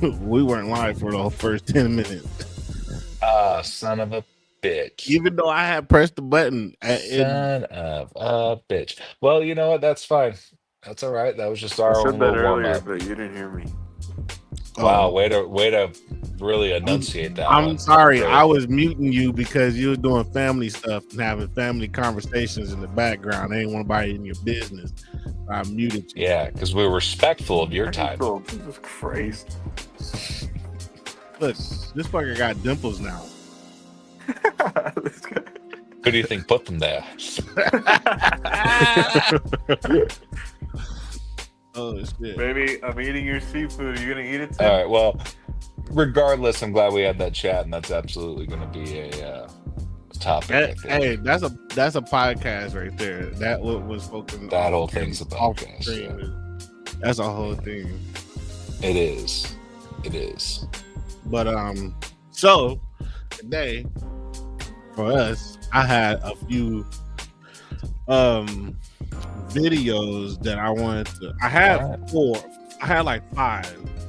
We weren't live for the first 10 minutes. Ah, son of a bitch. Even though I had pressed the button Son of a bitch. Well, you know what? That's fine. That's all right. That was just I our own said that little warm earlier, up. but you didn't hear me. Wow, oh, way to really enunciate that I'm one. sorry, I Really. was muting you because you were doing family stuff and having family conversations in the background. Ain't nobody in your business. I muted you. Yeah, because we're respectful of your time. April, Jesus Christ. Look, this fucker got dimples now. This guy. Who do you think put them there? Oh shit. Baby, I'm eating your seafood. Are you gonna eat it All too? right. Well, regardless, I'm glad we had that chat, and that's absolutely going to be a topic, I think. Hey, that's a podcast right there. That what was spoken That off whole thing's a off podcast. Yeah. stream. That's a whole thing. It is. It is. But so today for us, I had a few videos that I wanted to. I had Alright. four. I had like 5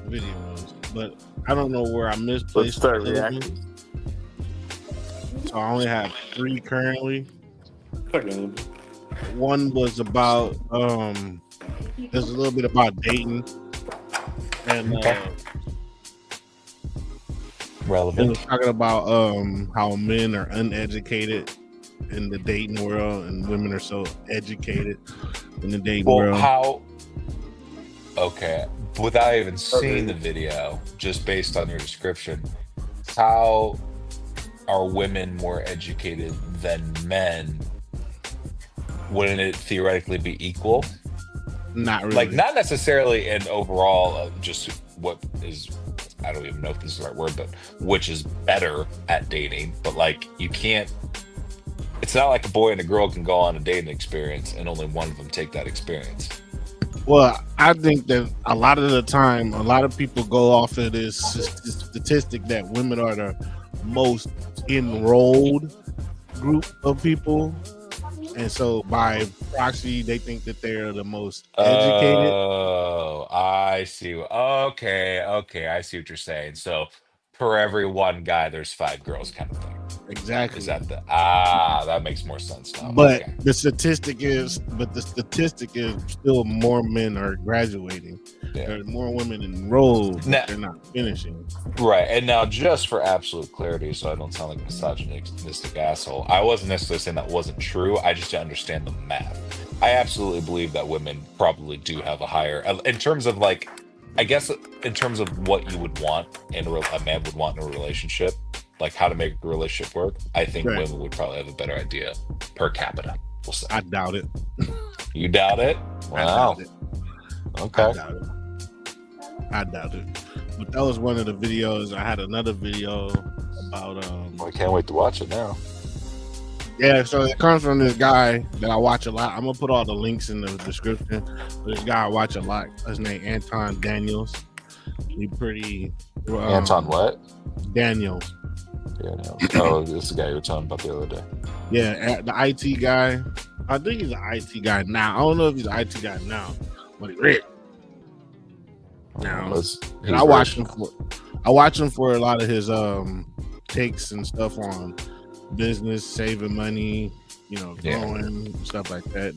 videos, but I don't know where I Let's misplaced start the other one. reacting. So I only have 3 currently. Okay. One was about there's a little bit about dating and Okay. it Relevant. was talking about how men are uneducated in the dating world and women are so educated in the dating Well, world. how? Okay. Without even seeing the video, just based on your description, how are women more educated than men? Wouldn't it theoretically be equal? Not really. Like, not necessarily in overall, just what is, I don't even know if this is the right word, but which is better at dating. But like, you can't, it's not like a boy and a girl can go on a dating experience and only one of them take that experience. Well, I think that a lot of the time, a lot of people go off of this statistic that women are the most enrolled group of people, and so by proxy, they think that they're the most educated. Oh, I see. Okay, I see what you're saying. So, for every one guy, there's 5 girls, kind of thing. Exactly. Is that the that makes more sense now. But Okay. the statistic is still more men are graduating. Yeah. There's more women enrolled, but Now, they're not finishing. right. And now, just for absolute clarity, so I don't sound like a misogynistic asshole, I wasn't necessarily saying that wasn't true. I just didn't understand the math. I absolutely believe that women probably do have a higher, in terms of like, I guess, in terms of what you would want a man would want in a relationship, like how to make a relationship work. I think Right. women would probably have a better idea per capita. We'll say. I doubt it. You doubt it? I Wow. doubt it. Okay. I doubt it. I doubt it. But that was one of the videos. I had another video about I can't wait to watch it now. yeah, so it comes from this guy that I watch a lot. I'm gonna put all the links in the description. This guy I watch a lot. His name Anton Daniels. He pretty Anton, what? Daniels. Yeah, no. Oh, this is the guy you were telling about the other day. Yeah, the IT guy. I think he's an IT guy now. I don't know if he's an IT guy now, but he's rich now. And I watch him for a lot of his takes and stuff on business, saving money, growing, stuff like that.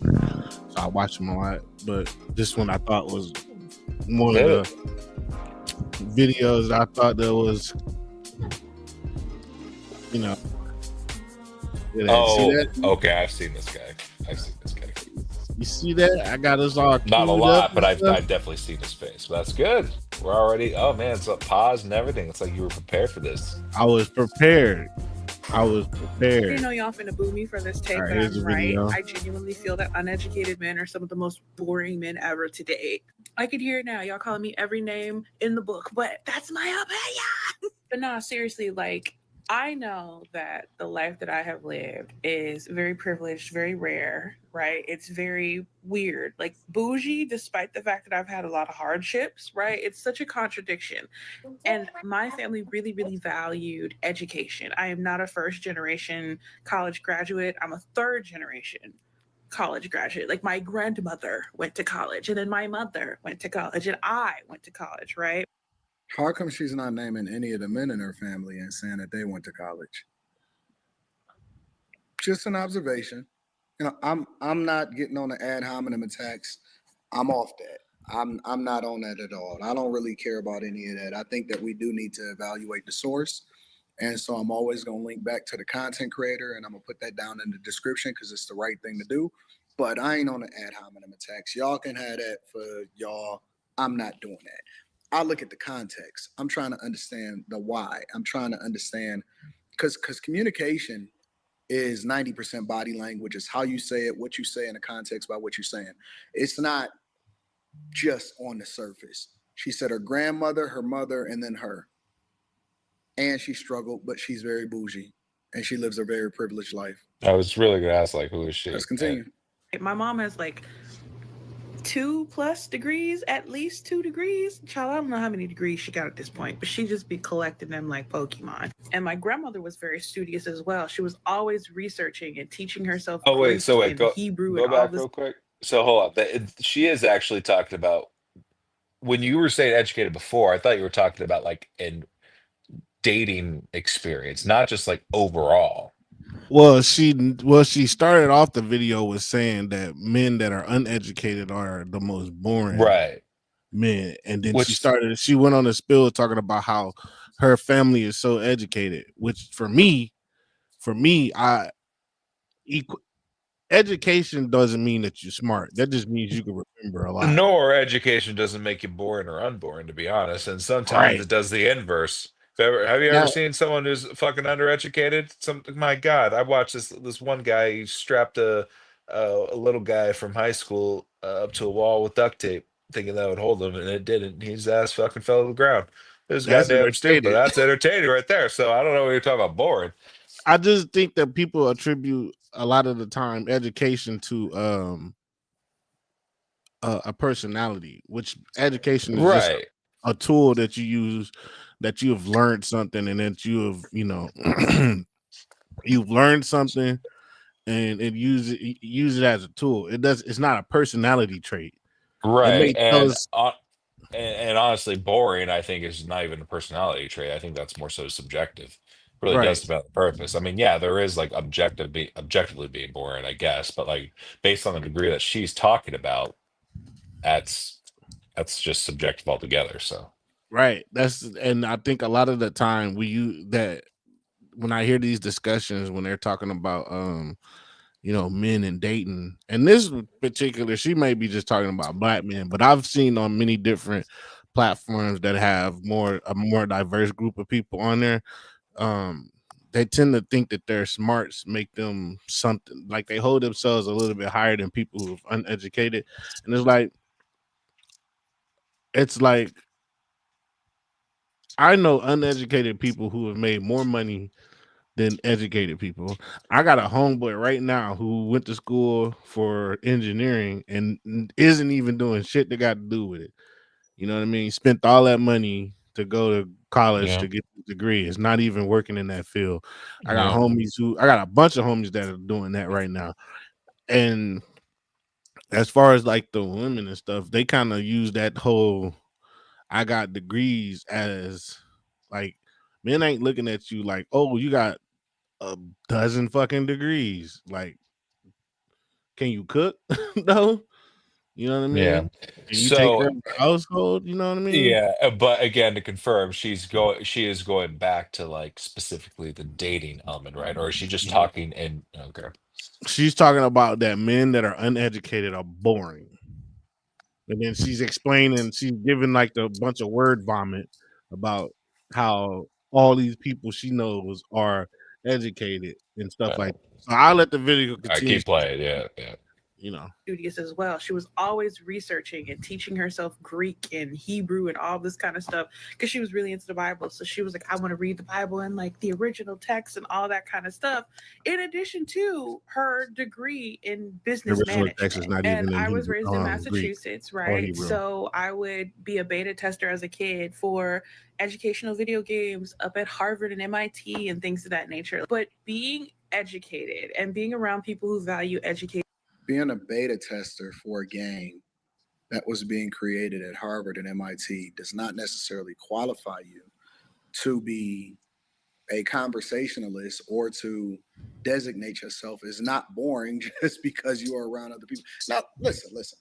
So I watch him a lot. But this one I thought was one of the videos I thought that was, see that? Okay, I've seen this guy. You see that? I got us all Not a queued lot, up but and I've stuff. definitely seen his face. But that's good. We're already. Oh man, it's a pause and everything. It's like you were prepared for this. I was prepared. I didn't know y'all finna boo me for this take, All right, but here's I'm the right. video. I genuinely feel that uneducated men are some of the most boring men ever to date. I could hear it now. Y'all calling me every name in the book, but that's my opinion. But no, seriously, like, I know that the life that I have lived is very privileged, very rare, right? It's very weird, like bougie, despite the fact that I've had a lot of hardships, right? It's such a contradiction. And my family really, really valued education. I am not a first generation college graduate, I'm a third generation. college graduate. Like my grandmother went to college, and then my mother went to college, and I went to college, right? How come she's not naming any of the men in her family and saying that they went to college? Just an observation. I'm not getting on the ad hominem attacks. I'm off that. I'm not on that at all. I don't really care about any of that. I think that we do need to evaluate the source. And so I'm always going to link back to the content creator, and I'm going to put that down in the description because it's the right thing to do. But I ain't on the ad hominem attacks. Y'all can have that for y'all. I'm not doing that. I look at the context. I'm trying to understand the why. I'm trying to understand because communication is 90% body language. It's how you say it, what you say in the context by what you're saying. It's not just on the surface. She said her grandmother, her mother, and then her. And she struggled, but she's very bougie and she lives a very privileged life. I was really gonna ask, like, who is she? Let's continue. My mom has like 2+ degrees, at least 2 degrees. Child, I don't know how many degrees she got at this point, but she just be collecting them like Pokemon. And my grandmother was very studious as well. She was always researching and teaching herself Oh wait, so wait, and go Hebrew go and all back this. real quick. So hold on. She is actually talking about when you were saying educated before, I thought you were talking about like in dating experience, not just like overall. Well, she started off the video with saying that men that are uneducated are the most boring Right. men, and then Which she went on a spill talking about how her family is so educated, which for me, education doesn't mean that you're smart. That just means you can remember a lot. nor education doesn't make you boring or unboring, to be honest. And sometimes Right. it does the inverse. Have you Now- ever seen someone who's fucking undereducated? My God, I watched this one guy. He strapped a little guy from high school up to a wall with duct tape, thinking that would hold him, and it didn't. His ass fucking fell to the ground. It was That's goddamn stupid. entertaining. That's entertaining right there. So I don't know what you're talking about boring. I just think that people attribute a lot of the time education to a personality, which education is just Right. a tool that you use, that you have learned something, and that you have, you've learned something and use it as a tool. It's not a personality trait. Right. Tell us, And honestly, boring, I think, is not even a personality trait. I think that's more so subjective. Really right. does depend on the purpose. I mean, yeah, there is like objectively being boring, I guess, but like based on the degree that she's talking about, that's just subjective altogether. So Right. And I think a lot of the time we use that when I hear these discussions when they're talking about men and dating, and this particular, she may be just talking about black men, but I've seen on many different platforms that have a more diverse group of people on there. They tend to think that their smarts make them something, like they hold themselves a little bit higher than people who are uneducated. And it's like I know uneducated people who have made more money than educated people. I got a homeboy right now who went to school for engineering and isn't even doing shit that got to do with it. You know what I mean? Spent all that money to go to college to get the degree. It's not even working in that field. I got a bunch of homies that are doing that right now. And as far as like the women and stuff, they kind of use that whole I got degrees as like men ain't looking at you like, oh, you got a dozen fucking degrees. Like, can you cook? No, you know what I mean? yeah. Can you take So care of the household? You know what I mean? yeah, but again, to confirm, she is going back to like specifically the dating element, right? Or is she just talking in okay. She's talking about that men that are uneducated are boring. And then she's explaining, she's giving like a bunch of word vomit about how all these people she knows are educated and stuff like that. So I'll let the video I continue. keep playing, yeah. Studious as well. She was always researching and teaching herself Greek and Hebrew and all this kind of stuff because she was really into the Bible. So she was like, I want to read the Bible and like the original text and all that kind of stuff. In addition to her degree in business management. And I was raised in Massachusetts, right? So I would be a beta tester as a kid for educational video games up at Harvard and MIT and things of that nature. But being educated and being around people who value education. being a beta tester for a game that was being created at Harvard and MIT does not necessarily qualify you to be a conversationalist or to designate yourself as not boring just because you are around other people. Now, listen.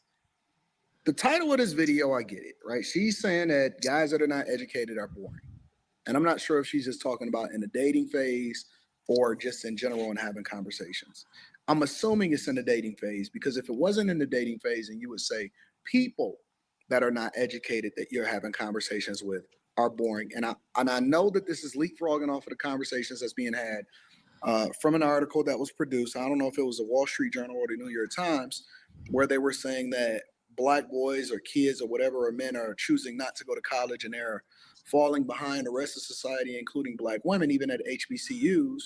The title of this video, I get it, right? She's saying that guys that are not educated are boring. And I'm not sure if she's just talking about in the dating phase or just in general and having conversations. I'm assuming it's in the dating phase, because if it wasn't in the dating phase, and you would say people that are not educated that you're having conversations with are boring. And I know that this is leapfrogging off of the conversations that's being had from an article that was produced. I don't know if it was the Wall Street Journal or the New York Times, where they were saying that Black boys or kids or whatever, or men, are choosing not to go to college, and they're falling behind the rest of society, including Black women, even at HBCUs,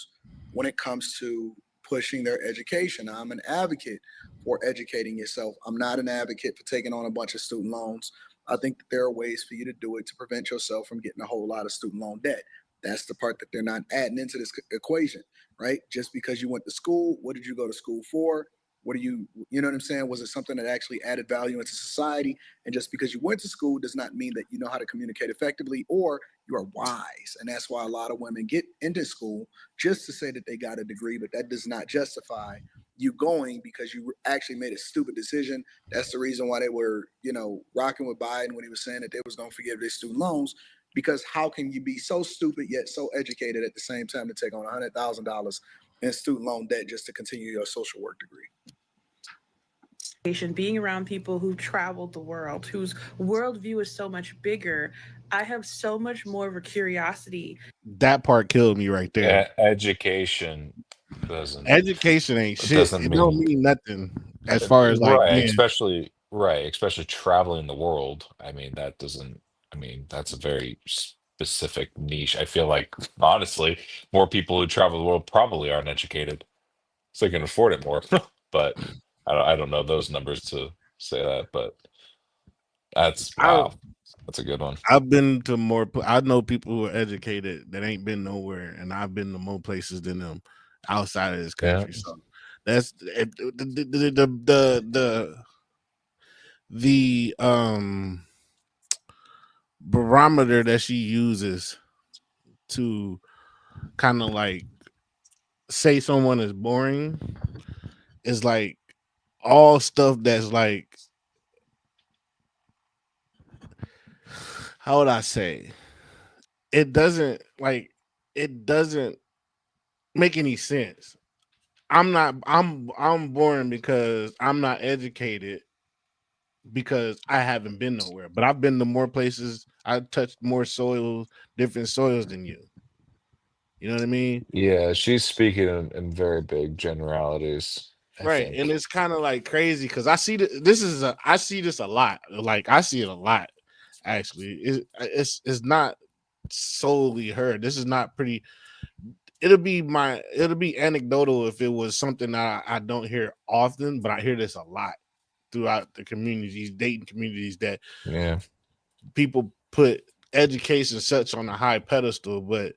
when it comes to pushing their education. I'm an advocate for educating yourself. I'm not an advocate for taking on a bunch of student loans. I think that there are ways for you to do it to prevent yourself from getting a whole lot of student loan debt. That's the part that they're not adding into this equation, right? Just because you went to school, what did you go to school for? What do you know what I'm saying? Was it something that actually added value into society? And just because you went to school does not mean that you know how to communicate effectively or you are wise. And that's why a lot of women get into school just to say that they got a degree, but that does not justify you going because you actually made a stupid decision. That's the reason why they were, rocking with Biden when he was saying that they was going to forgive their student loans. Because how can you be so stupid yet so educated at the same time to take on $100,000 in student loan debt just to continue your social work degree? Being around people who've traveled the world, whose worldview is so much bigger, I have so much more of a curiosity. That part killed me right there. Education doesn't. Education ain't shit. Doesn't It don't mean nothing as far as like right, being, especially traveling the world. I mean, that doesn't. I mean, that's a very specific niche. I feel like honestly, more people who travel the world probably aren't educated, so they can afford it more. But I don't know those numbers to say that. But that's wow. That's a good one. I've been to more. I know people who are educated that ain't been nowhere, and I've been to more places than them outside of this country. Yeah. So that's the barometer that she uses to kind of like say someone is boring is like all stuff that's like, how would I say? It doesn't make any sense. I'm boring because I'm not educated because I haven't been nowhere, but I've been to more places. I touched more different soils than you. You know what I mean? Yeah, she's speaking in very big generalities. I Right. think. And it's kind of like crazy because I see I see this a lot. Like I see it a lot. Actually, it's not solely her. This is not pretty. It'll be anecdotal if it was something that I don't hear often, but I hear this a lot throughout the communities, dating communities, that people put education such on a high pedestal, but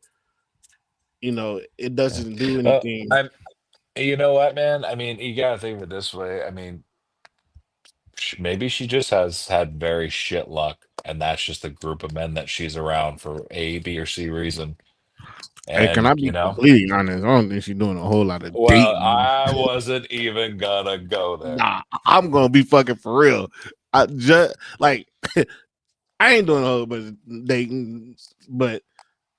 it doesn't do anything. You know what, man? I mean, you gotta think of it this way. I mean, maybe she just has had very shit luck, and that's just a group of men that she's around for A, B, or C reason. And, hey, can I be completely honest? I don't think she's doing a whole lot of dating. I wasn't even gonna go there. Nah, I'm gonna be fucking for real. I just like I ain't doing a whole bunch of dating, but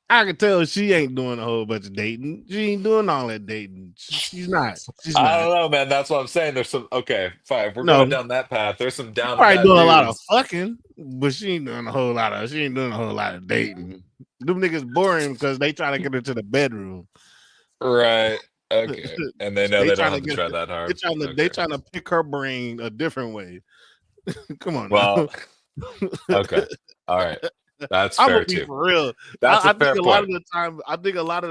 I can tell she ain't doing a whole bunch of dating. She ain't doing all that dating. She's not. I don't know, man. That's what I'm saying. There's some fine. If we're going down that path, there's some down. Probably doing a lot of fucking, but she ain't doing a whole lot of dating. Them niggas boring because they trying to get into the bedroom. Right. Okay. And they know they don't have to try that hard. They trying to pick her brain a different way. Come on. Well. Okay. All right. That's fair too. For real. That's I think a lot of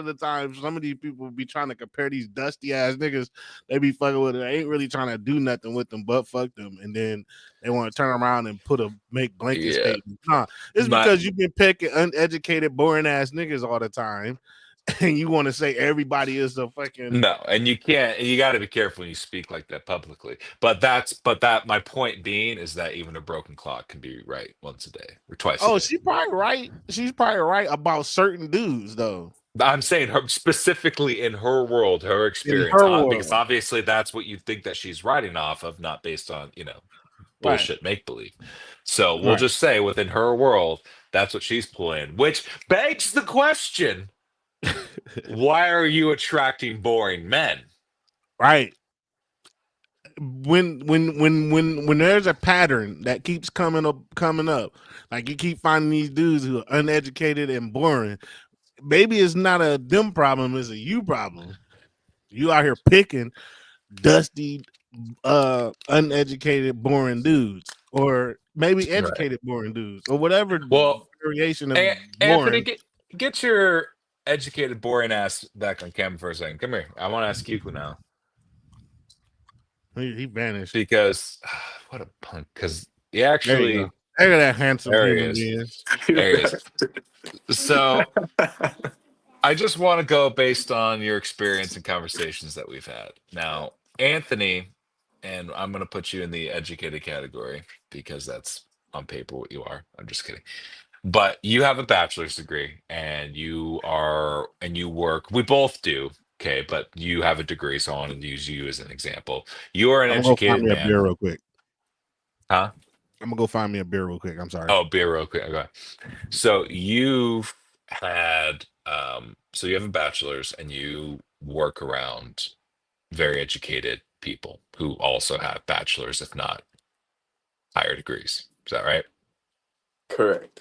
the time, some of these people be trying to compare these dusty ass niggas they be fucking with. They ain't really trying to do nothing with them, but fuck them, and then they want to turn around and make blanket statements. Nah, it's because you've been picking uneducated, boring ass niggas all the time. and you want to say everybody is a fucking No, and you can't. You got to be careful when you speak like that publicly. But my point being is that even a broken clock can be right once a day or twice a oh, day. she's probably right. She's probably right about certain dudes though. I'm saying her specifically in her world, her In experience, her because world. obviously that's what you think that she's writing off of, not based on Right. bullshit make believe. So we'll Right. just say within her world, that's what she's pulling, which begs the question: why are you attracting boring men? Right. When there's a pattern that keeps coming up, like you keep finding these dudes who are uneducated and boring, maybe it's not a them problem, it's a you problem. You out here picking dusty, uneducated, boring dudes, or maybe Right. educated, boring dudes, or whatever Well, variation of Anthony, boring. get your educated, boring ass back on camera for a second. Come here. I want to ask Kiku now He vanished. because what a punk. Because he There you actually, go. Look at that handsome there he human is. being. There he is. So I just want to go based on your experience and conversations that we've had. Now, Anthony, and I'm going to put you in the educated category because that's on paper what you are. I'm just kidding. But you have a bachelor's degree and you work. We both do. Okay. But you have a degree. So I want to use you as an example. You are an I'm gonna go find educated me a man. beer real quick. Huh? I'm gonna go find me a beer real quick. I'm sorry. Oh, beer real quick. Okay. So you've had so you have a bachelor's and you work around very educated people who also have bachelor's, if not higher degrees. Is that right? Correct.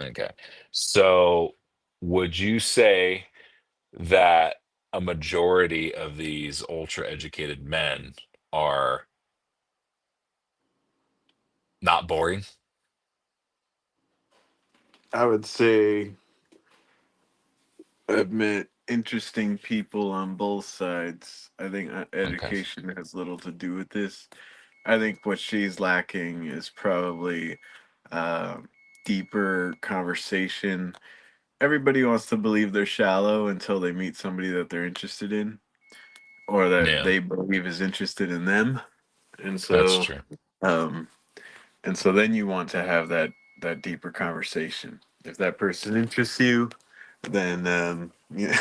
Okay. So would you say that a majority of these ultra educated men are not boring? I would say I've met interesting people on both sides. I think education has little to do with this. I think what she's lacking is probably uh, deeper conversation. Everybody wants to believe they're shallow until they meet somebody that they're interested in or that Yeah, they believe is interested in them. And that's so true. um then you want to have that deeper conversation. If that person interests you, then yeah.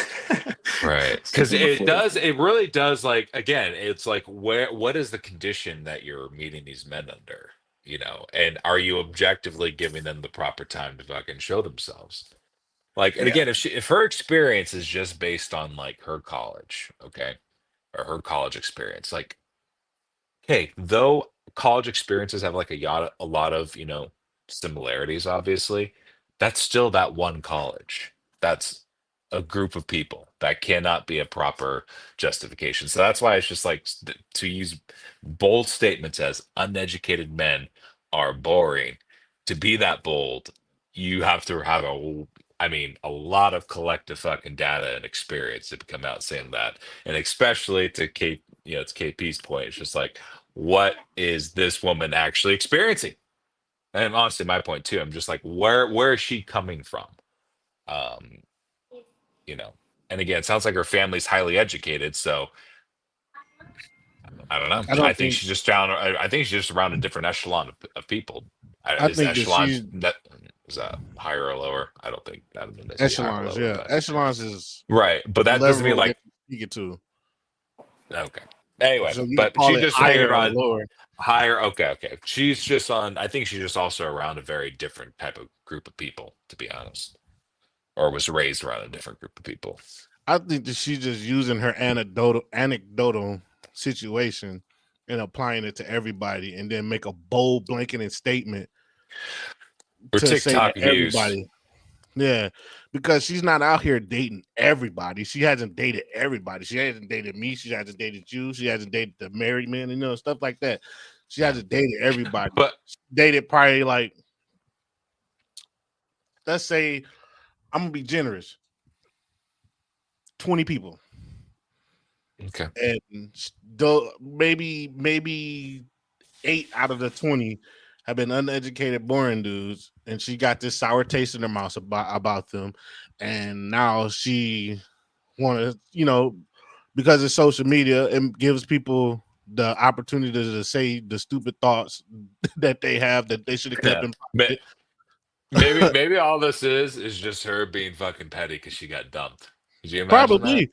Right. Because it really does, like, again, it's like, what is the condition that you're meeting these men under? And are you objectively giving them the proper time to fucking show themselves? Like, and Yeah. again, if her experience is just based on like her college, okay, or her college experience, like, okay, though college experiences have like a lot of, similarities, obviously, that's still that one college. That's a group of people. That cannot be a proper justification. So that's why it's just like to use bold statements as uneducated men are boring. To be that bold, you have to have a lot of collective fucking data and experience to come out saying that. And especially to it's KP's point. It's just like, what is this woman actually experiencing? And honestly, my point too, I'm just like, where is she coming from? Um, and again, it sounds like her family's highly educated, so I don't know. I don't I think think. she's just down. I think she's just around a different echelon of people. I Is think that echelon she's that is that higher or lower? I don't think that would necessarily higher or echelons. lower, Yeah, but echelons is right. But the that doesn't mean level that like you get to. okay. Anyway, So you can but call she it just hanging higher or around lower. higher. Okay. She's just on. I think she's just also around a very different type of group of people, to be honest, or was raised around a different group of people. I think that she's just using her anecdotal situation and applying it to everybody, and then make a bold blanketing statement Her to say TikTok that views. everybody. Yeah, because she's not out here dating everybody. She hasn't dated everybody. She hasn't dated me. She hasn't dated you. She hasn't dated the married men, stuff like that. She hasn't dated everybody. But She dated probably like, let's say, I'm gonna be generous, 20 people, okay. and maybe 8 out of the 20 have been uneducated, boring dudes, and she got this sour taste in her mouth about them, and now she want to, because of social media, it gives people the opportunity to say the stupid thoughts that they have that they should have kept in pocket. Maybe all this is just her being fucking petty because she got dumped. Did you imagine Probably. that?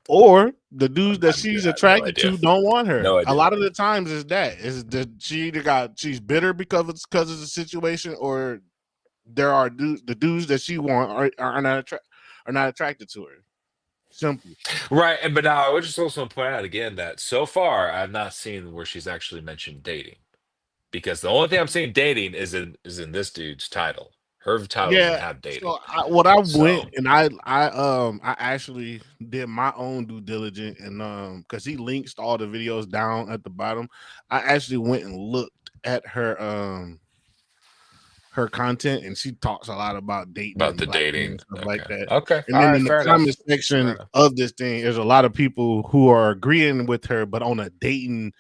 Or the dudes that I she's have no attracted idea. to don't want her. No A idea. lot of the times is that she either she's bitter because of the situation, or there are the dudes that she want are not attracted to her. Simple. Right, but now I would just also point out again that so far I've not seen where she's actually mentioned dating, because the only thing I'm seeing dating is in this dude's title. Her title doesn't have dating. So I went and I actually did my own due diligence, and because he links all the videos down at the bottom, I actually went and looked at her content, and she talks a lot about dating, about the dating and stuff like that. Okay, and then in the comment section of this thing, there's a lot of people who are agreeing with her, but on a dating.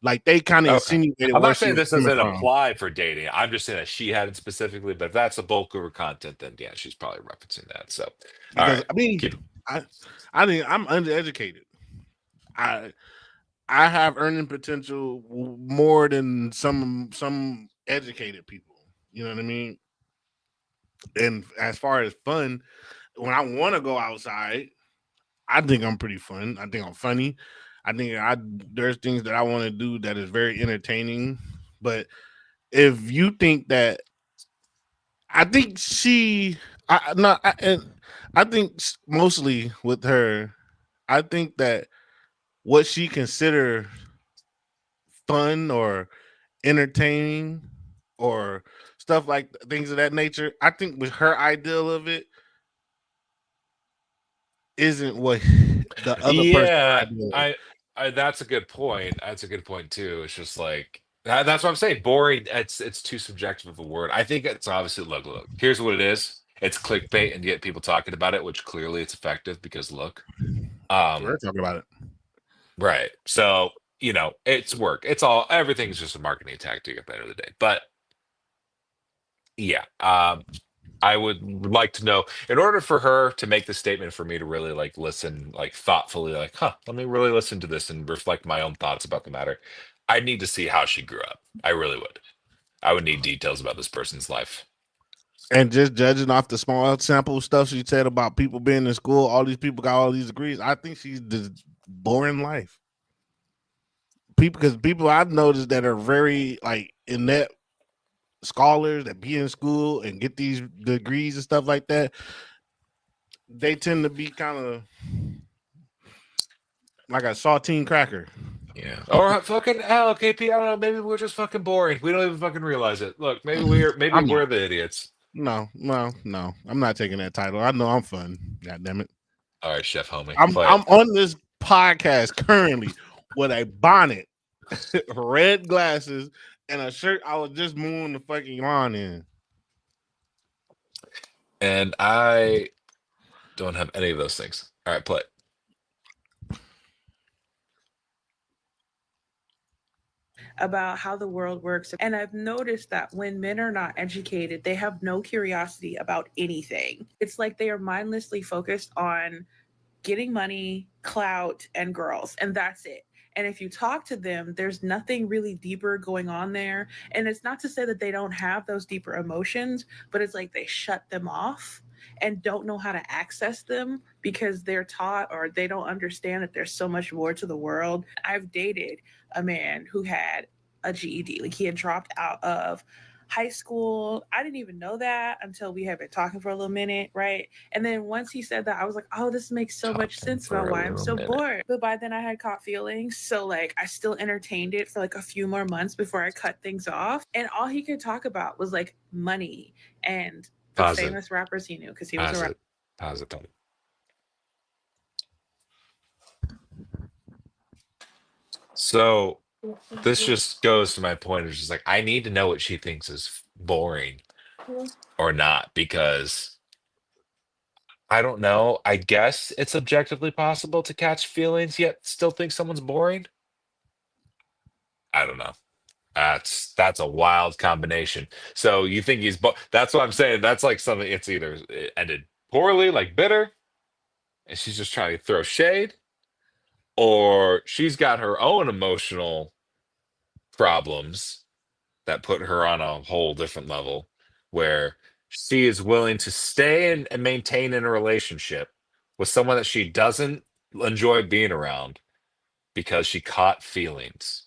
Like they kind of insinuated. I'm not saying this doesn't apply for dating. I'm just saying that she had it specifically. But if that's the bulk of her content, then yeah, she's probably referencing that. So, because, I mean, I think I'm undereducated. I have earning potential more than some educated people. You know what I mean? And as far as fun, when I want to go outside, I think I'm pretty fun. I think I'm funny. I think there's things that I want to do that is very entertaining. But if you think that, I think I think mostly with her, I think that what she consider fun or entertaining or stuff like things of that nature, I think with her ideal of it isn't what the other person. That's a good point. That's a good point too. It's just like that's what I'm saying. Boring. It's too subjective of a word. I think it's obviously look. Here's what it is. It's clickbait and get people talking about it, which clearly it's effective because look. We're talking about it. Right. So, it's work. Everything's just a marketing tactic at the end of the day. But yeah, I would like to know, in order for her to make the statement, for me to really listen thoughtfully, let me really listen to this and reflect my own thoughts about the matter. I need to see how she grew up. I really would. I would need details about this person's life. And just judging off the small sample stuff she said about people being in school, all these people got all these degrees. I think she's the boring life. Because people I've noticed that are very inept scholars that be in school and get these degrees and stuff like that, they tend to be kind of like a saltine cracker. Yeah. Or fucking hell, KP. I don't know. Maybe we're just fucking boring. We don't even fucking realize it. Look, maybe we're the idiots. No. I'm not taking that title. I know I'm fun. God damn it. All right, Chef Homie. I'm on this podcast currently with a bonnet, red glasses, and a shirt I was just mowing the fucking lawn in. And I don't have any of those things. All right, play. About how the world works. And I've noticed that when men are not educated, they have no curiosity about anything. It's like they are mindlessly focused on getting money, clout, and girls, and that's it. And if you talk to them, there's nothing really deeper going on there. And it's not to say that they don't have those deeper emotions, but it's like they shut them off and don't know how to access them because they're taught or they don't understand that there's so much more to the world. I've dated a man who had a GED. Like he had dropped out of high school. I didn't even know that until we had been talking for a little minute, right? And then once he said that, I was like, oh, this makes so much sense about why I'm so bored. But by then I had caught feelings. So I still entertained it for a few more months before I cut things off. And all he could talk about was money and the famous rappers he knew because he was a rapper. Positive. So this just goes to my point. It's just I need to know what she thinks is boring or not, because I don't know. I guess it's objectively possible to catch feelings yet still think someone's boring. I don't know. That's a wild combination. So you think he's that's what I'm saying. That's like something. It's either it ended poorly, like bitter, and she's just trying to throw shade, or she's got her own emotional problems that put her on a whole different level, where she is willing to stay and maintain in a relationship with someone that she doesn't enjoy being around because she caught feelings.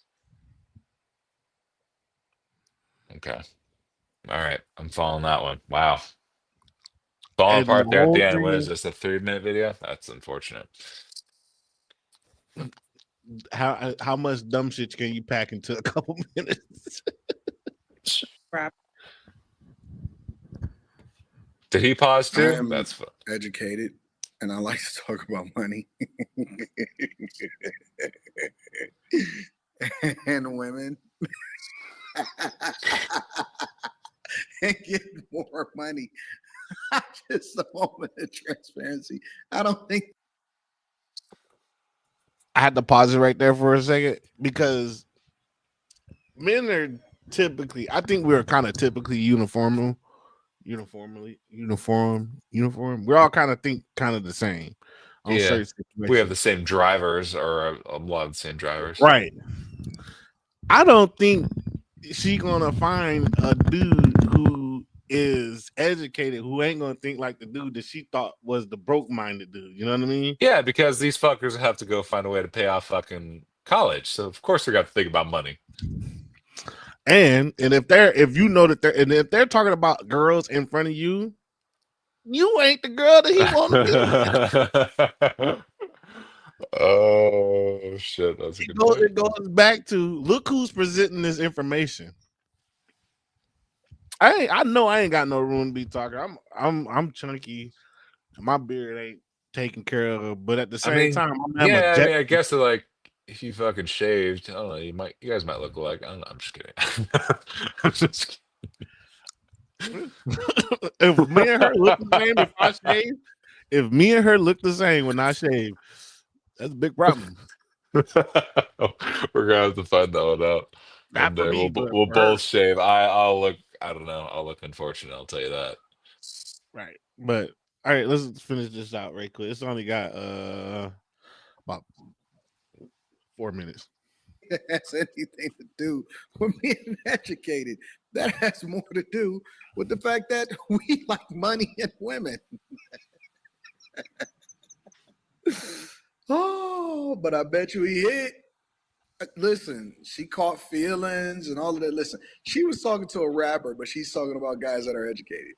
Okay. All right. I'm following that one. Wow. Falling And the apart there at whole the end. What is thing, this? A 3-minute video? That's unfortunate. how much dumb shit can you pack into a couple minutes? Crap. Did he pause I too? am That's fun. educated, and I like to talk about money and women and get more money. Just a moment of transparency. I don't think I had to pause it right there for a second because men are typically, I think we're kind of typically uniform. We're all kind of think kind of the same on certain situations. We have the same drivers, or a lot of the same drivers. Right. I don't think she gonna find a dude who is educated who ain't gonna think like the dude that she thought was the broke-minded dude. You know what I mean? Yeah, because these fuckers have to go find a way to pay off fucking college. So of course they got to think about money. And if you know that if they're talking about girls in front of you, you ain't the girl that he want to be. Oh shit, that's a good point. It goes back to look who's presenting this information. I know I ain't got no room to be talking. I'm chunky. My beard ain't taken care of, but at the same time, I guess like if you fucking shaved, I don't know, you guys might look alike. I don't know. I'm just kidding. I'm just kidding. If me and her look the same if I shave, if me and her look the same when I shave, that's a big problem. We're gonna have to find that one out. Not for me, we'll both shave. I'll look. I don't know. I'll look unfortunate. I'll tell you that. Right, but all right. Let's finish this out right quick. It's only got about 4 minutes. that has anything to do with being educated. That has more to do with the fact that we like money and women. Oh, but I bet you he hit. Listen, she caught feelings and all of that. Listen, she was talking to a rapper, but she's talking about guys that are educated.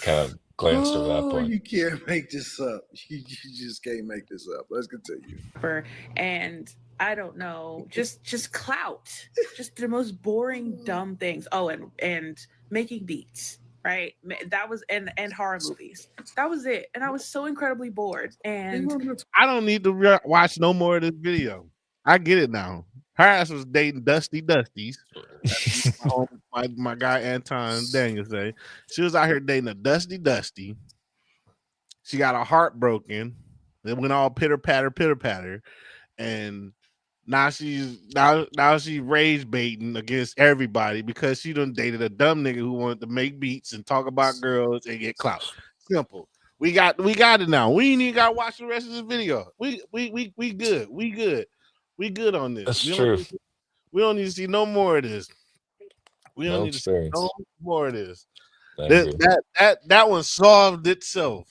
Kind of glanced over that point. You can't make this up. You just can't make this up. Let's continue. And I don't know, just clout, just the most boring, dumb things. Oh, and making beats. Right, that was and horror movies. That was it, and I was so incredibly bored. And I don't need to watch no more of this video. I get it now. Her ass was dating Dusty Dusties. my guy Anton Daniel say she was out here dating a Dusty. She got her heart broken. It went all pitter patter, and now she's rage baiting against everybody because she done dated a dumb nigga who wanted to make beats and talk about girls and get clout. Simple. We got it now. We ain't even gotta watch the rest of this video. We good. We good on this. That's true. We don't need to see no more of this. We don't need to see no more of this. That one solved itself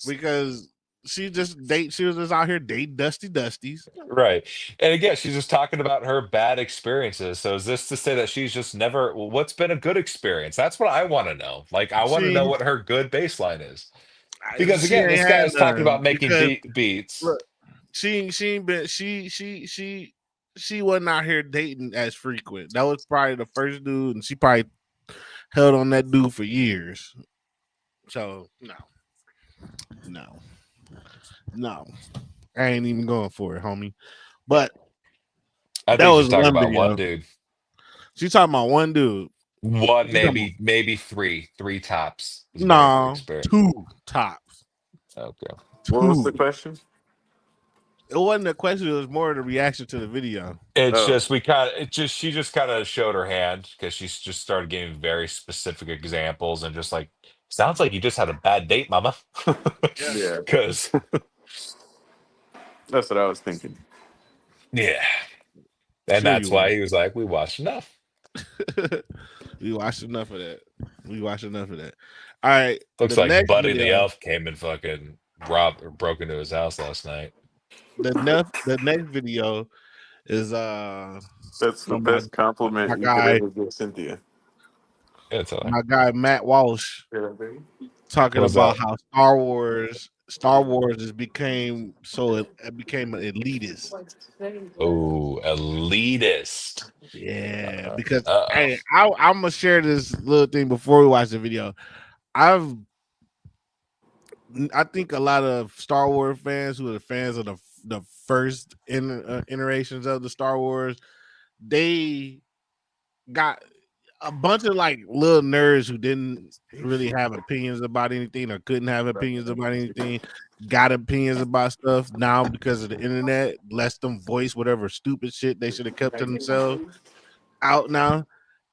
because she was just out here dating Dusty Dusties. Right. And again, she's just talking about her bad experiences. So is this to say that she's just never, well, what's been a good experience? That's what I want to know. Like, I want to know what her good baseline is. Because again, this guy is talking about making beats. Look, she wasn't out here dating as frequent. That was probably the first dude, and she probably held on that dude for years. So no, I ain't even going for it, homie. But I think she's talking about one dude. She's talking about one dude. One, maybe three tops. No, 2 tops. Okay. What was the question? It wasn't a question. It was more the reaction to the video. It's Oh. just she just kind of showed her hand because she's just started giving very specific examples and just like sounds like you just had a bad date, mama. Yeah, Because that's what I was thinking. yeah, and Sure that's you why he was like, we watched enough. We watched enough of that. We watched enough of that. All right. Looks The like next Buddy the video. Elf came and fucking robbed or broke into his house last night. The next video is That's the from my best compliment you could guy ever give Cynthia. Yeah, it's all right. my guy Matt Walsh talking What's about that? how Star Wars has became it became an elitist. Oh, elitist. Yeah, because Uh-oh. hey, I'm gonna share this little thing before we watch the video. I think a lot of Star Wars fans who are fans of the first iterations of the Star Wars, they got a bunch of like little nerds who didn't really have opinions about anything or couldn't have opinions about anything, got opinions about stuff now because of the internet, lets them voice whatever stupid shit they should have kept to themselves out now.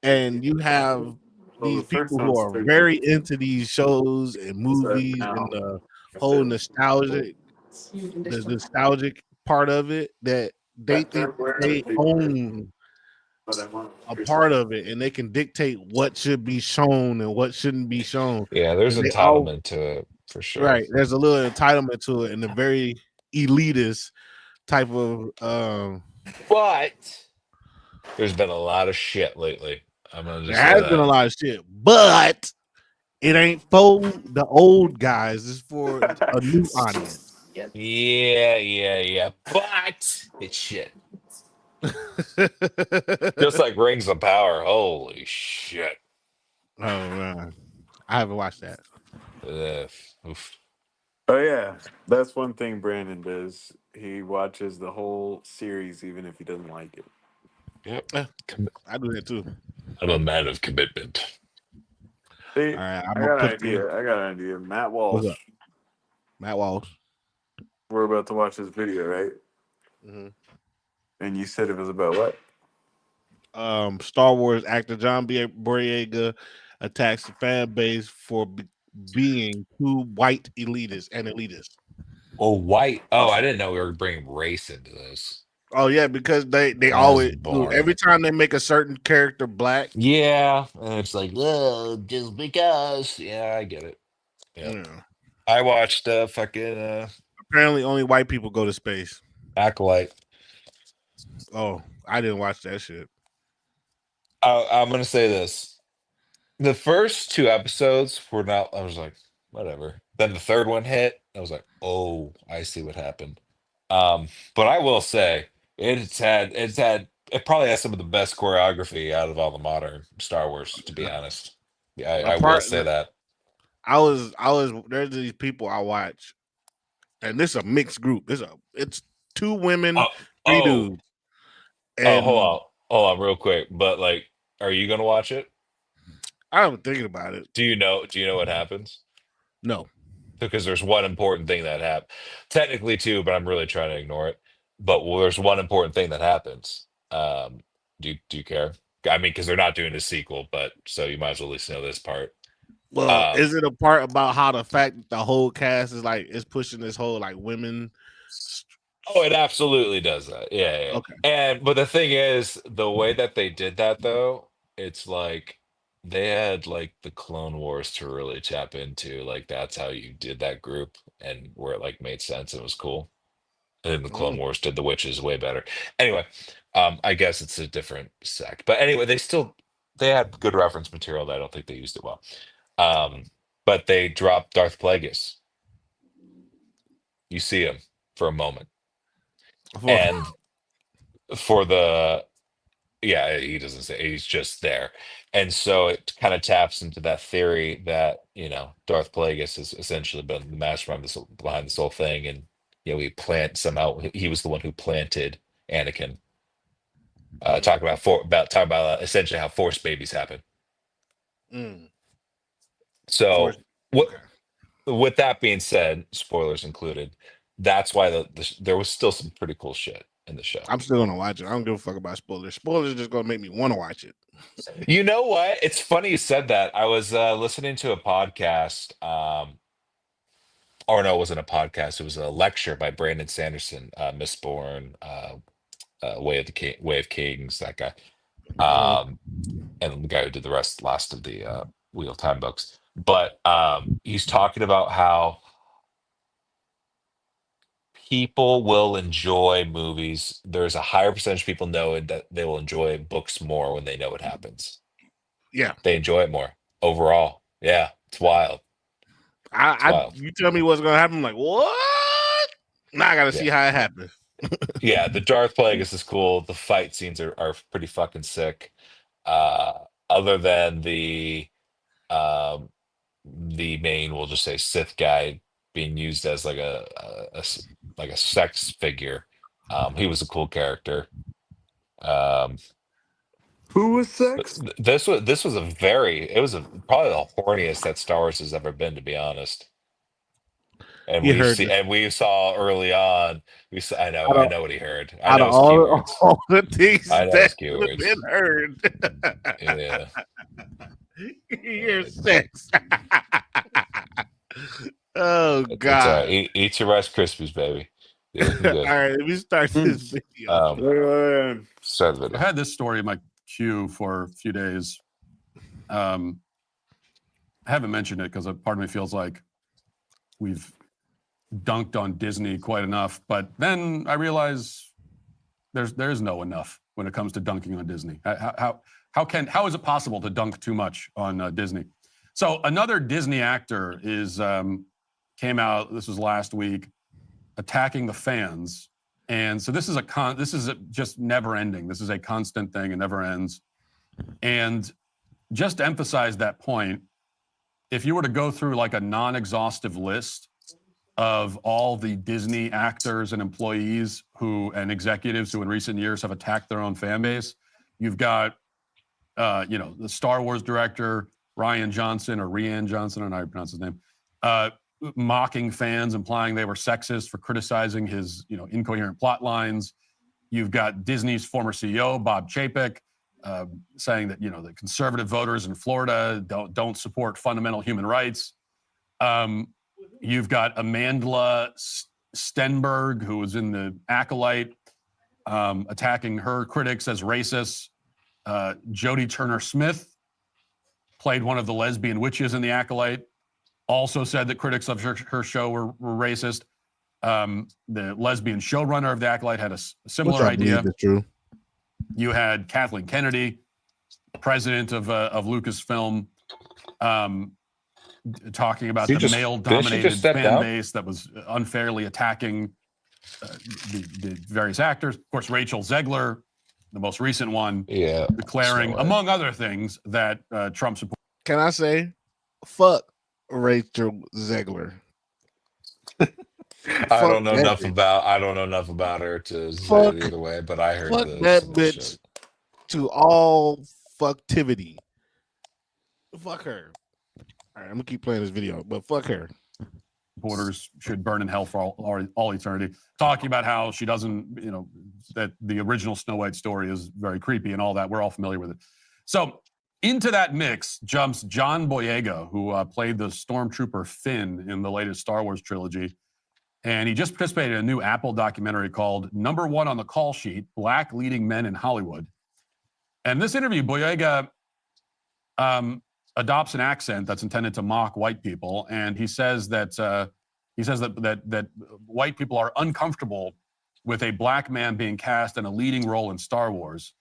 And you have these people who are very into these shows and movies and the whole nostalgic part of it that they think they own a part of it and they can dictate what should be shown and what shouldn't be shown. Yeah, there's And they all entitlement to it for sure. right. There's a little entitlement to it and a very elitist type of But there's been a lot of shit lately. I'm gonna just there has been a lot of shit, but it ain't for the old guys, it's for a new audience. Yeah. But it's shit. Just like Rings of Power. Holy shit. Oh man. I haven't watched that. Oof. Oh yeah, that's one thing Brandon does. He watches the whole series even if he doesn't like it. Yep. I do that too. I'm a man of commitment. See, All right, I got an idea. Matt What's Walsh. up? Matt Walsh. We're about to watch this video, right? Mm-hmm. And you said it was about what? Star Wars actor John Boyega attacks the fan base for being too white elitist. Oh, white. Oh, I didn't know we were bringing race into this. Oh yeah, because they always do. Every time they make a certain character black. Yeah, and it's like, oh, just because. Yeah, I get it. Yeah. I watched fucking apparently only white people go to space. Acolyte. Oh, I didn't watch that shit. I'm gonna say this. The first 2 episodes were not, I was like, whatever. Then the third one hit. I was like, oh, I see what happened. But I will say it probably has some of the best choreography out of all the modern Star Wars, to be honest. Yeah, I will say that. I was there's these people I watch, and this is a mixed group. It's 2 women, 3 dudes. And hold on real quick. But like, are you gonna watch it? I'm thinking about it. Do you know what happens? No. Because there's one important thing that happens. Technically 2, but I'm really trying to ignore it. But there's one important thing that happens. Do you care? I mean, because they're not doing a sequel, but so you might as well at least know this part. Well, is it a part about how the fact that the whole cast is pushing this whole like women? Oh, it absolutely does that. Yeah. Okay. But the thing is, the way that they did that though, it's like they had like the Clone Wars to really tap into. Like that's how you did that group and where it like made sense and was cool. And then the Clone Wars did the witches way better. Anyway, I guess it's a different sect. But anyway, they had good reference material that I don't think they used it well. But they dropped Darth Plagueis. You see him for a moment. And for he doesn't say, he's just there. And so it kind of taps into that theory that, Darth Plagueis has essentially been the mastermind behind this whole thing. And, he was the one who planted Anakin. Talk about essentially how Force babies happen. So with that being said, spoilers included, that's why there was still some pretty cool shit in the show. I'm still gonna watch it. I don't give a fuck about spoilers. Spoilers are just gonna make me want to watch it. You know what? It's funny you said that. I was listening to a podcast. Or no, it wasn't a podcast. It was a lecture by Brandon Sanderson, Mistborn, Way of Kings, that guy, and the guy who did the last of the Wheel of Time books. But he's talking about how people will enjoy movies. There's a higher percentage of people know that they will enjoy books more when they know what happens. Yeah, they enjoy it more overall. Yeah, it's wild. You tell me what's gonna happen. I'm like, what? Now I gotta see how it happens. Yeah, the Darth Plagueis is cool. The fight scenes are pretty fucking sick. Other than the main, we'll just say Sith guy being used as like a sex figure. He was a cool character. Who was sex? This was probably the horniest that Star Wars has ever been, to be honest. And we saw early on. I know what he heard. I know all the things that have been heard. Yeah. You're sex. Oh God! Eat your Rice Krispies, baby. All right, let me start this video. I had this story in my queue for a few days. I haven't mentioned it because part of me feels like we've dunked on Disney quite enough, but then I realize there's no enough when it comes to dunking on Disney. How is it possible to dunk too much on Disney? So another Disney actor came out. This was last week, attacking the fans, and so this is just never ending. This is a constant thing; it never ends. And just to emphasize that point, if you were to go through like a non-exhaustive list of all the Disney actors and employees and executives who in recent years have attacked their own fan base, you've got, the Star Wars director, Rian Johnson, I don't know how you pronounce his name, mocking fans, implying they were sexist for criticizing his, incoherent plot lines. You've got Disney's former CEO, Bob Chapek, saying that, the conservative voters in Florida don't support fundamental human rights. You've got Amandla Stenberg, who was in the Acolyte, attacking her critics as racists. Jodie Turner-Smith played one of the lesbian witches in the Acolyte, also said that critics of her show were racist. The lesbian showrunner of the Acolyte had a similar idea. True. You had Kathleen Kennedy, president of Lucasfilm, talking about the male-dominated fan base that was unfairly attacking the various actors. Of course, Rachel Zegler, the most recent one, declaring, among other things, that Trump support. Can I say, fuck Rachel Zegler? I don't know enough about her to say it either way, but I heard that bitch shit. To all fucktivity. Fuck her. All right, I'm gonna keep playing this video, but fuck her. Supporters should burn in hell for all eternity. Talking about how she doesn't, that the original Snow White story is very creepy and all that. We're all familiar with it. So into that mix jumps John Boyega, who played the Stormtrooper Finn in the latest Star Wars trilogy. And he just participated in a new Apple documentary called Number One on the Call Sheet, Black Leading Men in Hollywood. And this interview, Boyega adopts an accent that's intended to mock white people, and he says that that white people are uncomfortable with a black man being cast in a leading role in Star Wars,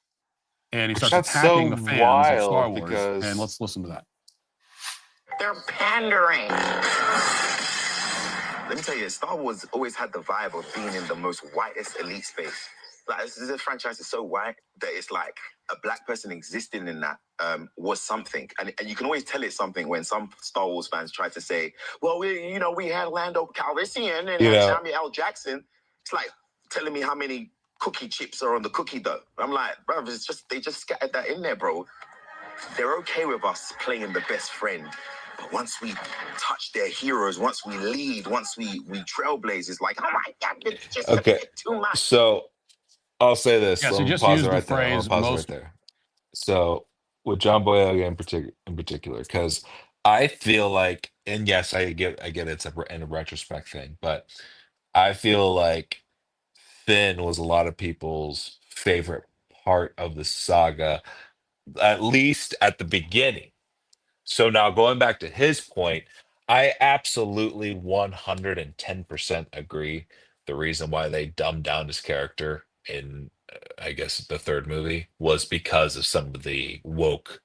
and he starts attacking the fans of Star Wars. And let's listen to that. They're pandering. Let me tell you, Star Wars always had the vibe of being in the most whitest elite space. Like, this franchise is so white that it's like a black person existing in that was something. And you can always tell it's something when some Star Wars fans try to say, well, we had Lando Calrissian and Samuel L. Jackson. It's like telling me how many cookie chips are on the cookie dough. I'm like, bro, they just scattered that in there, bro. They're okay with us playing the best friend But once we touch their heroes, once we lead, once we trailblaze, it's like, oh my God, it's just a bit too much. So I'll say this. Yeah, so I'll just pause use it the right there. I'll phrase pause it most. right there. So with John Boyega in particular, because I feel like, and yes, I get it's in a retrospect thing, but I feel like Finn was a lot of people's favorite part of the saga, at least at the beginning. So now going back to his point, I absolutely 110% agree. The reason why they dumbed down his character in, I guess, the third movie was because of some of the woke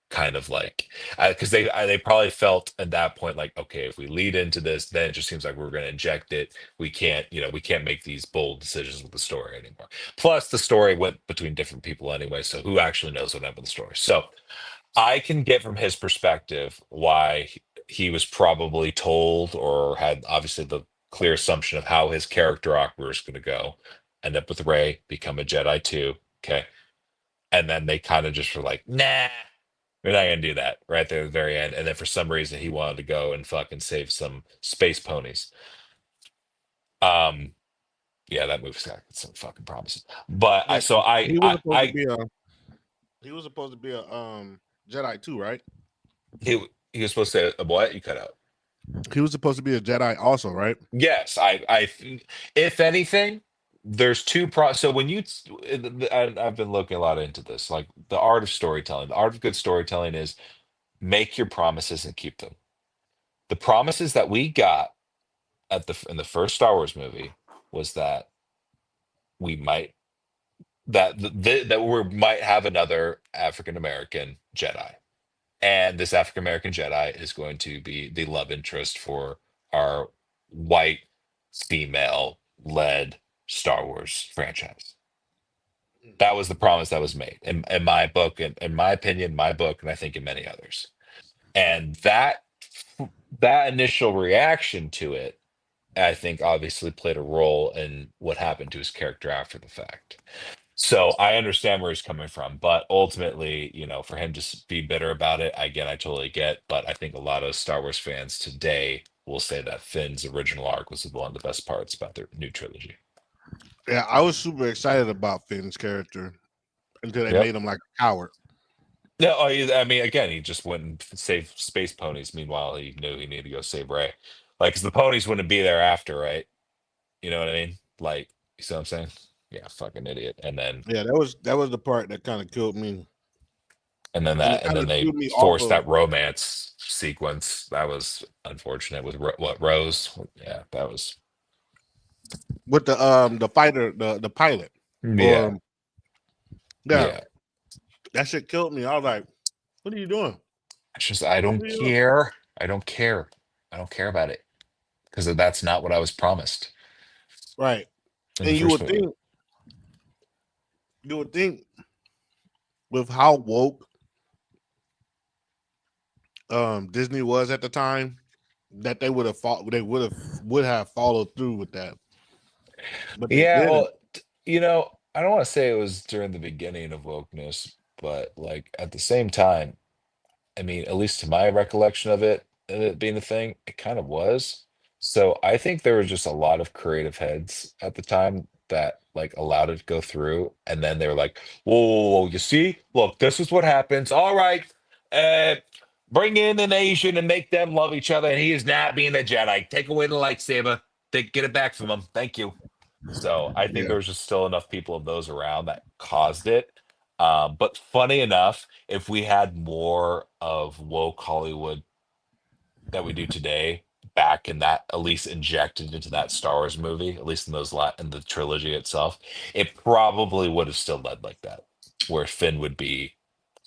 kind of like, because they probably felt at that point like, okay, if we lead into this, then it just seems like we're going to inject it. We can't, we can't make these bold decisions with the story anymore. Plus, the story went between different people anyway, so who actually knows what happened in the story? So I can get from his perspective why he was probably told or had obviously the clear assumption of how his character arc was going to go. End up with Rey, become a Jedi too. Okay. And then they kind of just were like, nah, we're not going to do that right there at the very end. And then for some reason, he wanted to go and fucking save some space ponies. Yeah, that movie's got some fucking promises. But Yeah, he was supposed to be a Jedi too, right? he was supposed to say a what? You cut out. He was supposed to be a Jedi also, right? Yes, if anything, there's so when I've been looking a lot into this, like the art of storytelling. The art of good storytelling is make your promises and keep them. The promises that we got in the first Star Wars movie was that we might that we might have another African American Jedi, and this African American Jedi is going to be the love interest for our white female led Star Wars franchise. That was the promise that was made in my book, in my opinion, my book, and I think in many others. And that initial reaction to it, I think, obviously played a role in what happened to his character after the fact. So I understand where he's coming from, but ultimately, for him to be bitter about it, again, I totally get. But I think a lot of Star Wars fans today will say that Finn's original arc was one of the best parts about their new trilogy. Yeah, I was super excited about Finn's character until they made him like a coward. No, I mean, again, he just went and saved space ponies. Meanwhile, he knew he needed to go save Rey. Like, 'cause the ponies wouldn't be there after, right? You know what I mean? Like, you see what I'm saying? Yeah, fucking idiot. And then that was the part that kind of killed me. And then they forced that romance sequence. That was unfortunate with Rose. Yeah, that was with the fighter, the pilot. Yeah. Yeah. That shit killed me. I was like, what are you doing? It's just I don't care. I don't care. I don't care about it. Because that's not what I was promised. Right. And you would think with how woke Disney was at the time that they would have followed through with that. But well, I don't want to say it was during the beginning of wokeness, but like at the same time, I mean, at least to my recollection of it being a thing, it kind of was. So I think there were just a lot of creative heads at the time that like allowed it to go through, and then they were like, "Whoa, you see? Look, this is what happens. All right, bring in an Asian and make them love each other, and he is not being a Jedi. Take away the lightsaber. Get it back from him. Thank you." So I think there was just still enough people of those around that caused it. But funny enough, if we had more of woke Hollywood that we do today back in that, at least injected into that Star Wars movie, at least in in the trilogy itself, it probably would have still led like that, where Finn would be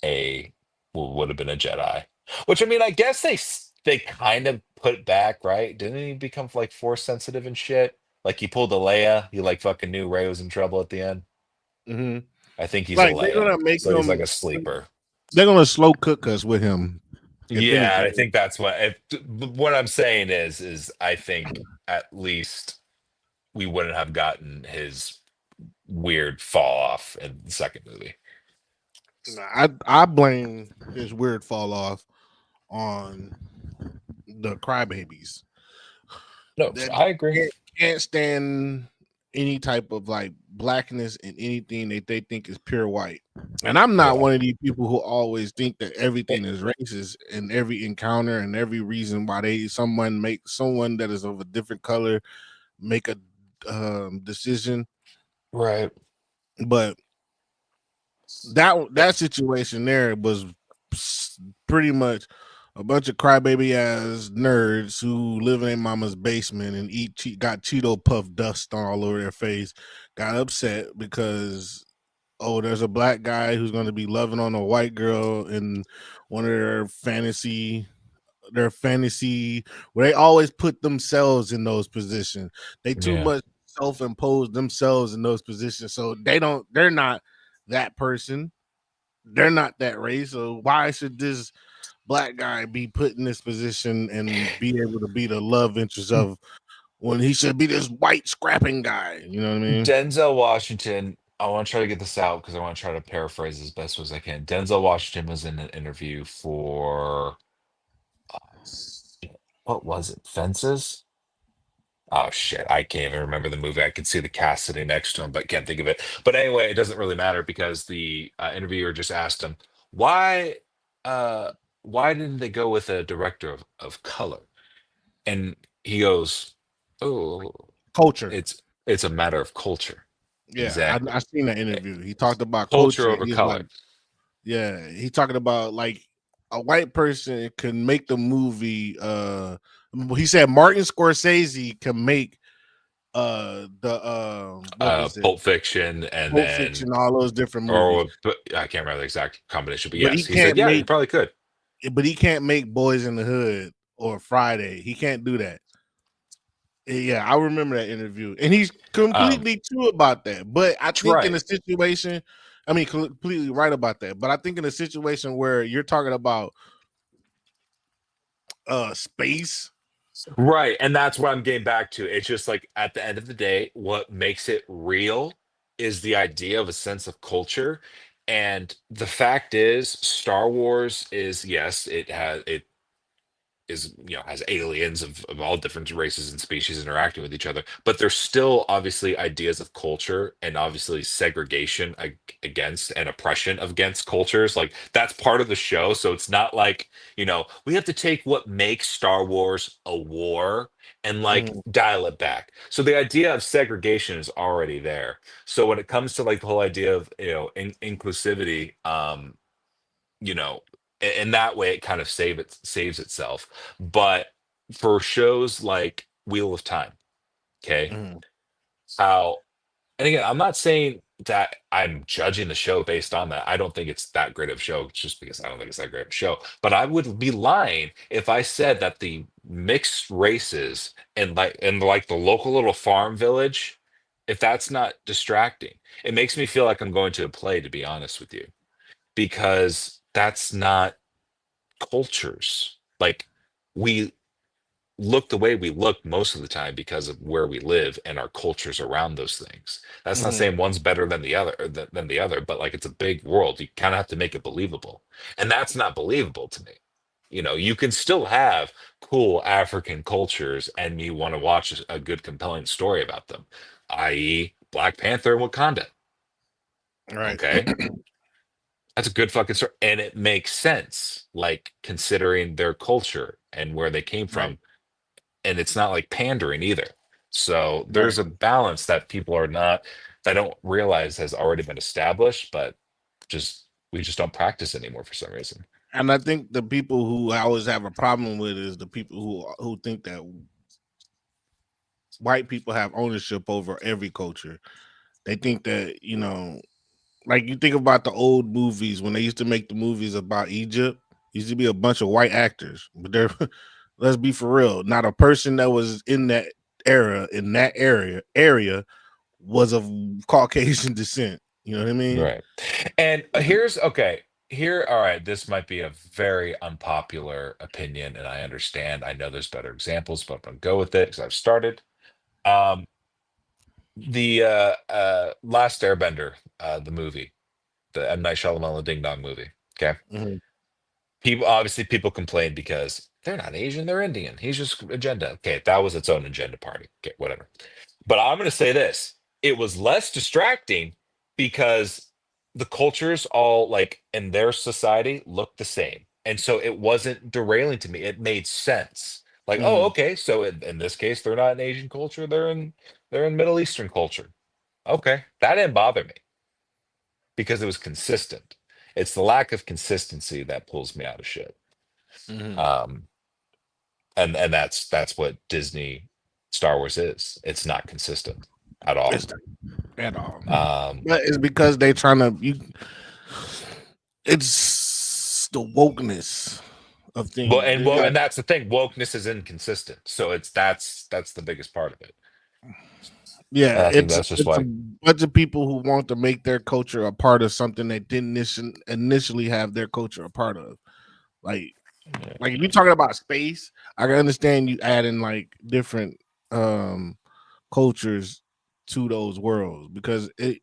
would have been a Jedi. Which, I mean, I guess they kind of put back, right? Didn't he become like force sensitive and shit? Like he pulled a Leia, he like fucking knew Rey was in trouble at the end. Mm-hmm. I think he's like, a Leia, they're gonna make so he's like a sleeper. They're gonna slow cook us with him. Yeah, I think that's what I'm saying is I think at least we wouldn't have gotten his weird fall off in the second movie. I blame his weird fall off on the crybabies. No, That I agree. can't stand any type of like blackness in anything that they think is pure white. And I'm not one of these people who always think that everything is racist in every encounter and every reason why someone that is of a different color make a decision. Right. But that situation there was pretty much a bunch of crybaby ass nerds who live in their mama's basement and got Cheeto puff dust all over their face, got upset because there's a black guy who's going to be loving on a white girl in one of their fantasy where they always put themselves in those positions. They too much self-impose themselves in those positions, so they're not that person, they're not that race. So why should this black guy be put in this position and be able to be the love interest of when he should be this white scrapping guy? You know what I mean? Denzel Washington, I want to try to get this out because I want to try to paraphrase as best as I can. Denzel Washington was in an interview for what was it? Fences? Oh shit, I can't even remember the movie. I could see the cast sitting next to him, but can't think of it. But anyway, it doesn't really matter because the interviewer just asked him why why didn't they go with a director of color? And he goes, "Oh, Culture. it's a matter of culture." Yeah, Exactly. I seen that interview. He talked about Culture culture. over He's color. like, yeah, he talking about like a white person can make the movie. He said Martin Scorsese can make Pulp Fiction and Pulp then Fiction, all those different movies. but I can't remember the exact combination, but But yes, he said, yeah, you probably could. But he can't make Boys in the Hood or Friday. He can't do that. Yeah, I remember that interview, and he's completely true about that. But I think in a situation, I mean, completely right about that. But I think in a situation where you're talking about space, right, and that's what I'm getting back to. It's just like at the end of the day, what makes it real is the idea of a sense of culture. And the fact is, Star Wars is yes, it is has aliens of all different races and species interacting with each other, but there's still obviously ideas of culture and obviously segregation against and oppression against cultures. Like that's part of the show, so it's not like we have to take what makes Star Wars a war and like dial it back. So the idea of segregation is already there. So when it comes to like the whole idea of inclusivity, in that way it kind of saves itself. But for shows like Wheel of Time, okay, how, and again, I'm not saying that I'm judging the show based on that. I don't think it's that great of a show just because I don't think it's that great of a show. But I would be lying if I said that the mixed races and like the local little farm village, if that's not distracting. It makes me feel like I'm going to a play, to be honest with you, because that's not cultures. Like we look the way we look most of the time because of where we live and our cultures around those things. That's not saying one's better than the other, or than the other, but like it's a big world. You kind of have to make it believable, and that's not believable to me. You can still have cool African cultures, and you want to watch a good, compelling story about them, i.e., Black Panther and Wakanda. right? Okay. That's a good fucking story. And it makes sense, like considering their culture and where they came from. Right. And it's not like pandering either. So there's a balance that that don't realize has already been established, but we just don't practice anymore for some reason. And I think the people who I always have a problem with is the people who think that white people have ownership over every culture. They think that, like you think about the old movies when they used to make the movies about Egypt, used to be a bunch of white actors, but they're let's be for real, not a person that was in that era, in that area was of Caucasian descent. You know what I mean? Right. And all right, this might be a very unpopular opinion, and I understand. I know there's better examples, but I'm gonna go with it because I've started. Um, the Last Airbender, the movie, the M. Night Shyamalan Ding Dong movie. Okay. People complain because they're not Asian, they're Indian. He's just agenda. Okay, that was its own agenda party. Okay, whatever. But I'm going to say this: it was less distracting because the cultures all like in their society look the same, and so it wasn't derailing to me. It made sense. Like, oh, okay, so in this case, they're not in Asian culture; they're in Middle Eastern culture. Okay, that didn't bother me because it was consistent. It's the lack of consistency that pulls me out of shit. Um, and that's what Disney Star Wars is. It's not consistent at all. At all. But it's because they trying to it's the wokeness of things. Well, and that's the thing. Wokeness is inconsistent. So that's the biggest part of it. Yeah, that's just it's why a bunch of people who want to make their culture a part of something they didn't initially have their culture a part of. Like if you're talking about space, I can understand you adding like different cultures to those worlds because if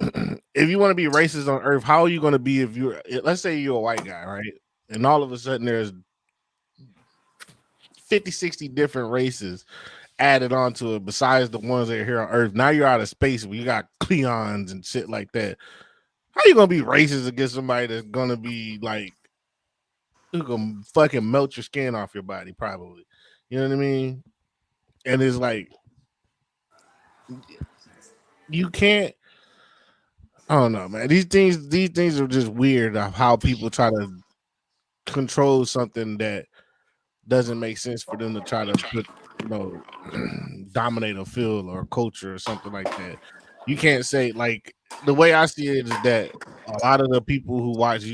you want to be racist on Earth, how are you going to be if let's say you're a white guy, right? And all of a sudden there's 50, 60 different races added onto it besides the ones that are here on Earth. Now you're out of space where you got Cleons and shit like that. How are you going to be racist against somebody that's going to be like who can fucking melt your skin off your body, probably. You know what I mean? And it's like you can't. I don't know, man. These things are just weird of how people try to control something that doesn't make sense for them to try to put, dominate a field or a culture or something like that. You can't say like the way I see it is that a lot of the people who watch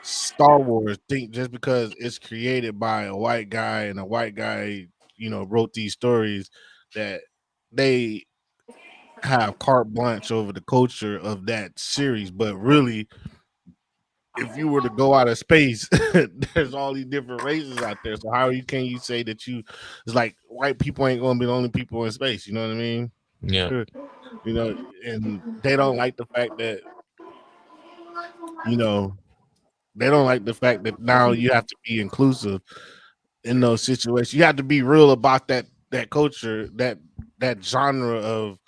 Star Wars think just because it's created by a white guy and a white guy, wrote these stories that they have carte blanche over the culture of that series. But really, if you were to go out of space, there's all these different races out there. So how can you say that it's like white people ain't gonna be the only people in space? You know what I mean? Yeah. And they don't like the fact that they don't like the fact that now you have to be inclusive in those situations. You have to be real about that culture, that genre of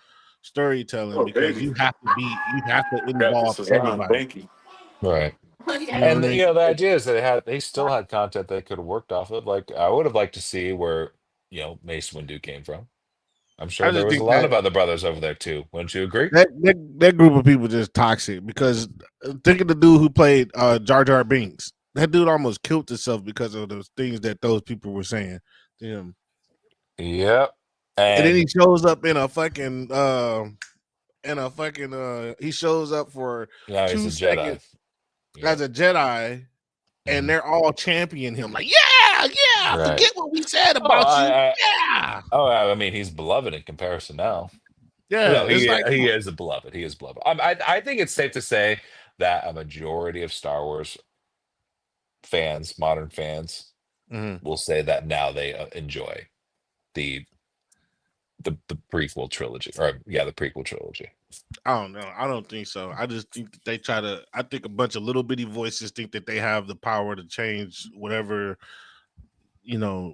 storytelling, because you have to involve everybody. Thank you. Right. And the idea is that they still had content they could have worked off of. Like I would have liked to see where Mace Windu came from. I'm sure there was a lot of other brothers over there too. Wouldn't you agree? That group of people just toxic because think of the dude who played Jar Jar Binks. That dude almost killed himself because of those things that those people were saying to him. Yep. And then he shows up in a fucking he shows up for 2 seconds as a Jedi, and they're all championing him like, yeah, right. Forget what we said about you. Yeah. I mean, he's beloved in comparison now. Yeah, he is a beloved. He is beloved. I think it's safe to say that a majority of Star Wars fans, modern fans, will say that now they enjoy the prequel trilogy, the prequel trilogy. I don't know. I don't think so. I just think that they try to. I think a bunch of little bitty voices think that they have the power to change whatever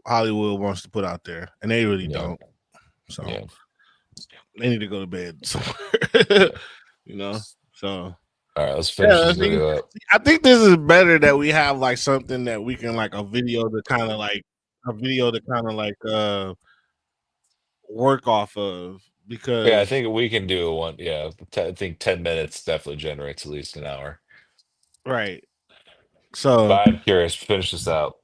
Hollywood wants to put out there, and they really don't. So they need to go to bed somewhere. So all right, let's finish this video up. I think this is better that we have like something that we can like a video to kind of work off of, because I think we can do one. I think 10 minutes definitely generates at least an hour. Right. So but I'm curious. Finish this out.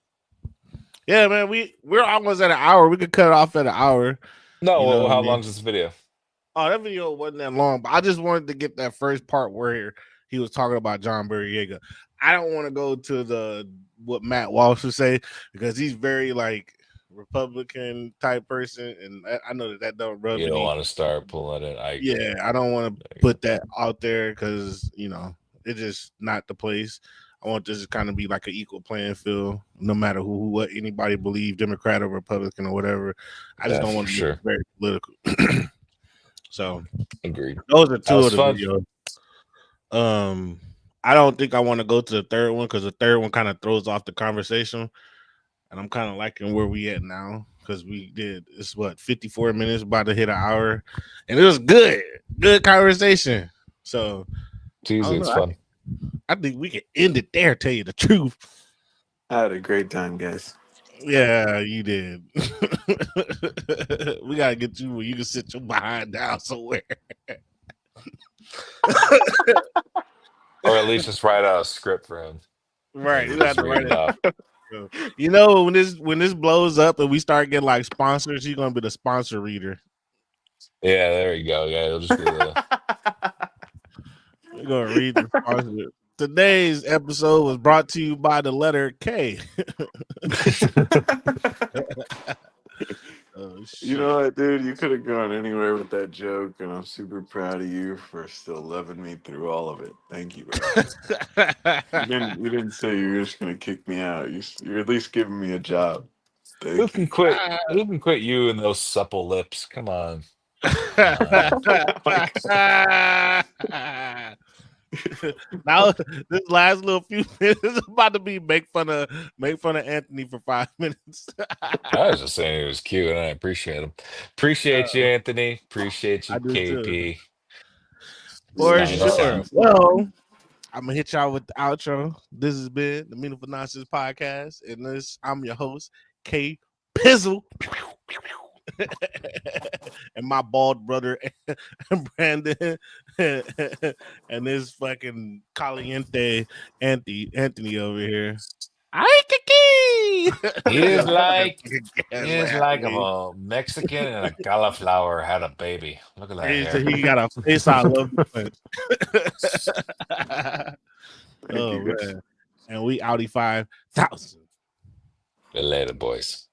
Yeah, man, we're almost at an hour. We could cut it off at an hour. No, how long is this video? Oh, that video wasn't that long, but I just wanted to get that first part where he was talking about John Boyega. I don't want to go to what Matt Walsh would say, because he's very like Republican type person, and I know that don't rub. You don't want to start pulling it. I don't want to put that out there because it's just not the place. I want this to kind of be like an equal playing field, no matter what anybody believes, Democrat or Republican or whatever. I just don't want to be very political. So agreed. Those are two of the videos. I don't think I want to go to the third one because the third one kind of throws off the conversation, and I'm kind of liking where we at now because we did it's what 54 minutes, about to hit an hour, and it was good conversation. So It's easy. It's fun. I think we can end it there. Tell you the truth. I had a great time, guys. Yeah, you did. We gotta get you where you can sit your behind down somewhere. Or at least just write out a script for him. Right. You Just have to read write it off. You know, when this blows up and we start getting like sponsors, you're gonna be the sponsor reader. Yeah, there you go. Yeah, it'll just be the We're gonna read the sponsor. Today's episode was brought to you by the letter K. Oh, shit. You know what, dude? You could have gone anywhere with that joke, and I'm super proud of you for still loving me through all of it. Thank you, bro. You didn't say you were just gonna kick me out. You're at least giving me a job. Who Thank can you. quit? Who can quit you and those supple lips? Come on. Now this last little few minutes is about to be make fun of Anthony for 5 minutes. I was just saying he was cute, and I appreciate him. Appreciate you, Anthony. Appreciate you, I do too. KP. For Nice. sure. Well, I'm gonna hit y'all with the outro. This has been the Meaningful Nonsense Podcast, and I'm your host, K Pizzle. And my bald brother Brandon and this fucking caliente Anthony over here. He is like a Mexican and a cauliflower had a baby. Look at that hair. He got a face I love. Thank you, guys. Man. And we Audi 5,000. Later, boys.